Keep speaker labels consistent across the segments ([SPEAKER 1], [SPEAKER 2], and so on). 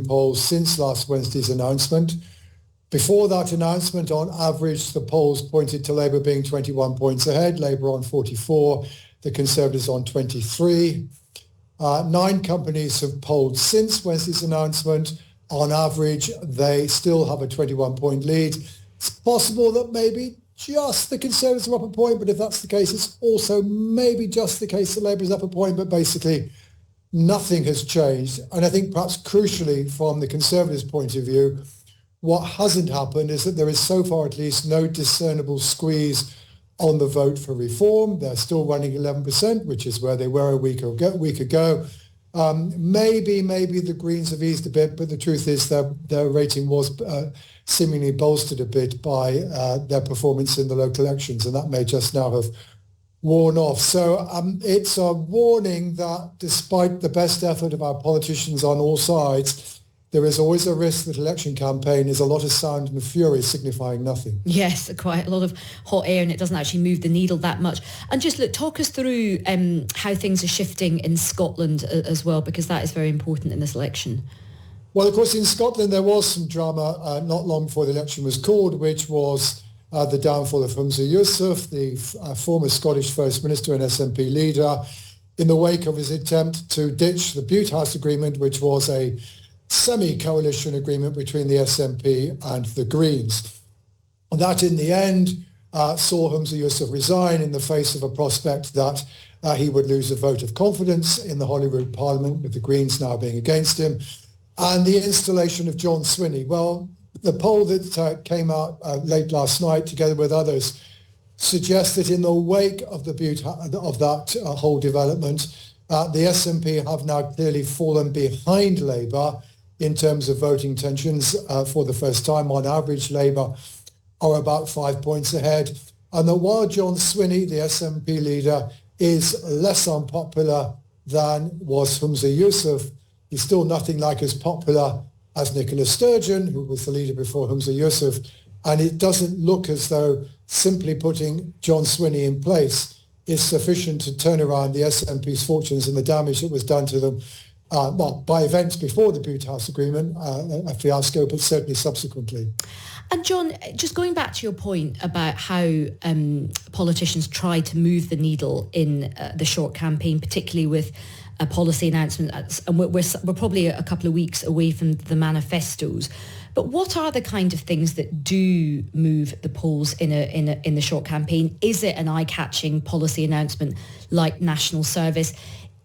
[SPEAKER 1] in polls since last Wednesday's announcement. Before that announcement, on average, the polls pointed to Labour being 21 points ahead, Labour on 44, the Conservatives on 23. 9 companies have polled since Wednesday's announcement. On average, they still have a 21-point lead. It's possible that maybe just the Conservatives are up a point, but if that's the case, it's also maybe just the case that Labour is up a point, but basically nothing has changed. And I think perhaps crucially from the Conservatives' point of view, what hasn't happened is that there is so far at least no discernible squeeze on the vote for reform. They're still running 11%, which is where they were a week ago. Maybe the Greens have eased a bit, but the truth is their rating was seemingly bolstered a bit by their performance in the local elections, and that may just now have worn off. So it's a warning that despite the best effort of our politicians on all sides, there is always a risk that election campaign is a lot of sound and fury signifying nothing.
[SPEAKER 2] Yes, quite a lot of hot air, and it doesn't actually move the needle that much. And just talk us through how things are shifting in Scotland as well, because that is very important in this election.
[SPEAKER 1] Well, of course, in Scotland, there was some drama not long before the election was called, which was the downfall of Humza Yousaf, the former Scottish First Minister and SNP leader, in the wake of his attempt to ditch the Bute House Agreement, which was a semi-coalition agreement between the SNP and the Greens. And that, in the end, saw Humza Yousaf resign in the face of a prospect that he would lose a vote of confidence in the Holyrood Parliament, with the Greens now being against him, and the installation of John Swinney. Well, the poll that came out late last night, together with others, suggests that in the wake of that whole development, the SNP have now clearly fallen behind Labour in terms of voting intentions for the first time. On average, Labour are about 5 points ahead. And that while John Swinney, the SNP leader, is less unpopular than was Humza Yousaf, he's still nothing like as popular as Nicola Sturgeon, who was the leader before Humza Yousaf. And it doesn't look as though simply putting John Swinney in place is sufficient to turn around the SNP's fortunes and the damage that was done to them, by events before the Bute House Agreement, a fiasco, but certainly subsequently.
[SPEAKER 2] And John, just going back to your point about how politicians try to move the needle in the short campaign, particularly with a policy announcement, and we're probably a couple of weeks away from the manifestos. But what are the kind of things that do move the polls in the short campaign? Is it an eye-catching policy announcement like national service?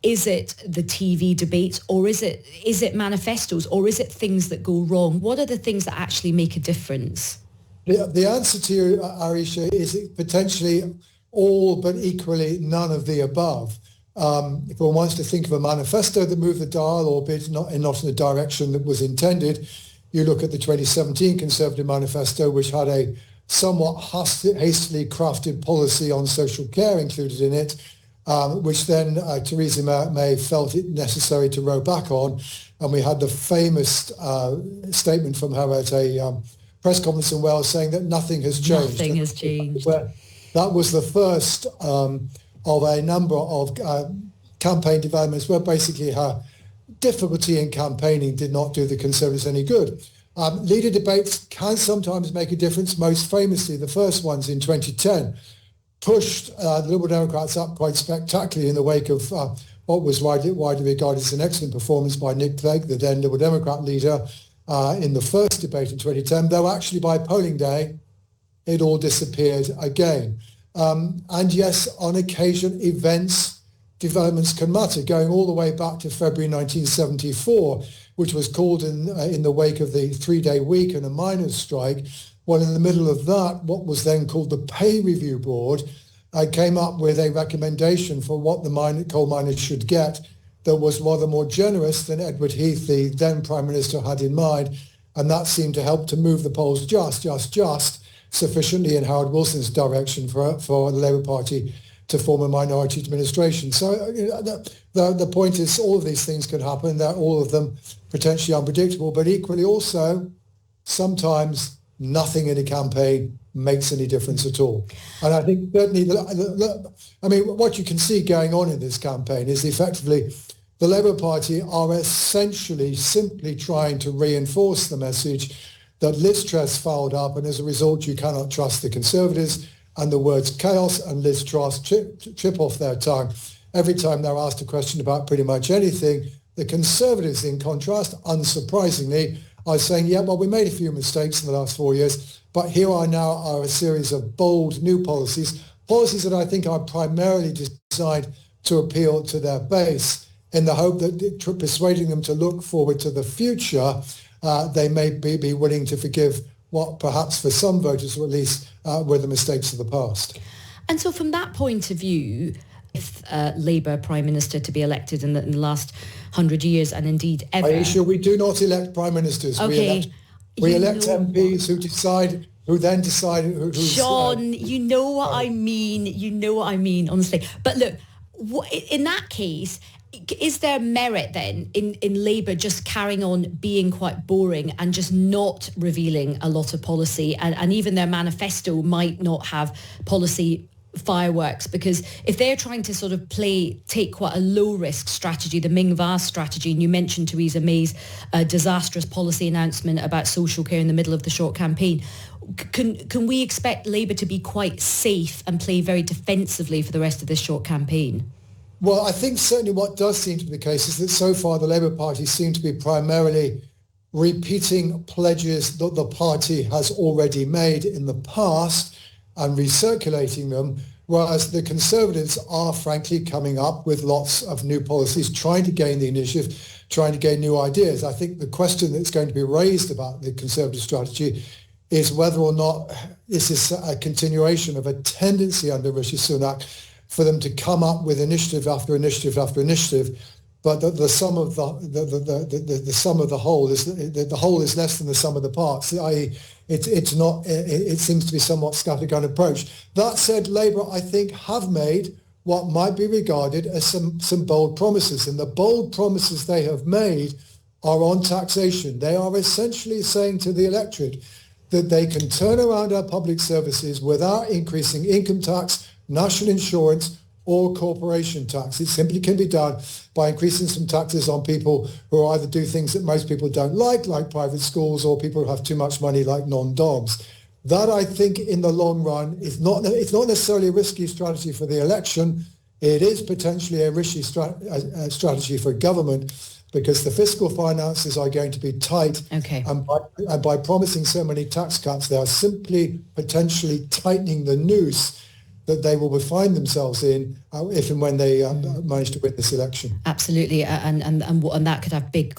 [SPEAKER 2] Is it the TV debates, or is it manifestos, or is it things that go wrong? What are the things that actually make a difference?
[SPEAKER 1] The answer to you, Arisha, is potentially all but equally none of the above. If one wants to think of a manifesto that moved the dial, albeit not in the direction that was intended, you look at the 2017 Conservative Manifesto, which had a somewhat hastily crafted policy on social care included in it, which then Theresa May felt it necessary to row back on. And we had the famous statement from her at a press conference in Wales saying that nothing has changed.
[SPEAKER 2] Nothing has changed.
[SPEAKER 1] That was the first of a number of campaign developments where basically her difficulty in campaigning did not do the Conservatives any good. Leader debates can sometimes make a difference. Most famously, the first ones in 2010 pushed the Liberal Democrats up quite spectacularly in the wake of what was widely regarded as an excellent performance by Nick Clegg, the then Liberal Democrat leader, in the first debate in 2010, though actually by polling day, it all disappeared again. And yes, on occasion, developments can matter, going all the way back to February 1974, which was called in the wake of the three-day week and a miners' strike. Well, in the middle of that, what was then called the Pay Review Board came up with a recommendation for what the coal miners should get that was rather more generous than Edward Heath, the then Prime Minister, had in mind. And that seemed to help to move the polls just sufficiently in Howard Wilson's direction for the Labour Party to form a minority administration. So the point is all of these things can happen. They're all of them potentially unpredictable, but equally also sometimes nothing in a campaign makes any difference at all. And I think certainly, what you can see going on in this campaign is effectively the Labour Party are essentially simply trying to reinforce the message that Liz Truss fouled up, and as a result you cannot trust the Conservatives, and the words chaos and Liz Truss trip off their tongue every time they're asked a question about pretty much anything. The Conservatives, in contrast, unsurprisingly, are saying, yeah, well, we made a few mistakes in the last 4 years, but here are a series of bold new policies that I think are primarily designed to appeal to their base, in the hope that persuading them to look forward to the future, they may be willing to forgive what perhaps for some voters, or at least were the mistakes of the past.
[SPEAKER 2] And so from that point of view, if Labour Prime Minister to be elected in the last 100 years, and indeed ever...
[SPEAKER 1] Aisha, we do not elect Prime Ministers.
[SPEAKER 2] Okay.
[SPEAKER 1] We elect MPs who then decide who's...
[SPEAKER 2] John, you know what I mean. You know what I mean, honestly. But look, in that case, is there merit then in Labour just carrying on being quite boring and just not revealing a lot of policy, and even their manifesto might not have policy fireworks? Because if they're trying to sort of take quite a low risk strategy, the Ming Vast strategy, and you mentioned Theresa May's disastrous policy announcement about social care in the middle of the short campaign, can we expect Labour to be quite safe and play very defensively for the rest of this short campaign?
[SPEAKER 1] Well, I think certainly what does seem to be the case is that so far the Labour Party seem to be primarily repeating pledges that the party has already made in the past and recirculating them, whereas the Conservatives are frankly coming up with lots of new policies, trying to gain the initiative, trying to gain new ideas. I think the question that's going to be raised about the Conservative strategy is whether or not this is a continuation of a tendency under Rishi Sunak for them to come up with initiative after initiative after initiative, but the sum of the sum of the whole is the whole is less than the sum of the parts. I.e., it's not. It seems to be somewhat scattergun approach. That said, Labour, I think, have made what might be regarded as some bold promises, and the bold promises they have made are on taxation. They are essentially saying to the electorate that they can turn around our public services without increasing income tax, national insurance, or corporation tax. It simply can be done by increasing some taxes on people who either do things that most people don't like private schools, or people who have too much money, like non-doms. That, I think, in the long run, it's not necessarily a risky strategy for the election. It is potentially a risky strategy for government, because the fiscal finances are going to be tight.
[SPEAKER 2] Okay.
[SPEAKER 1] And by promising so many tax cuts, they are simply potentially tightening the noose that they will find themselves in if and when they manage to win this election.
[SPEAKER 2] Absolutely, and that could have big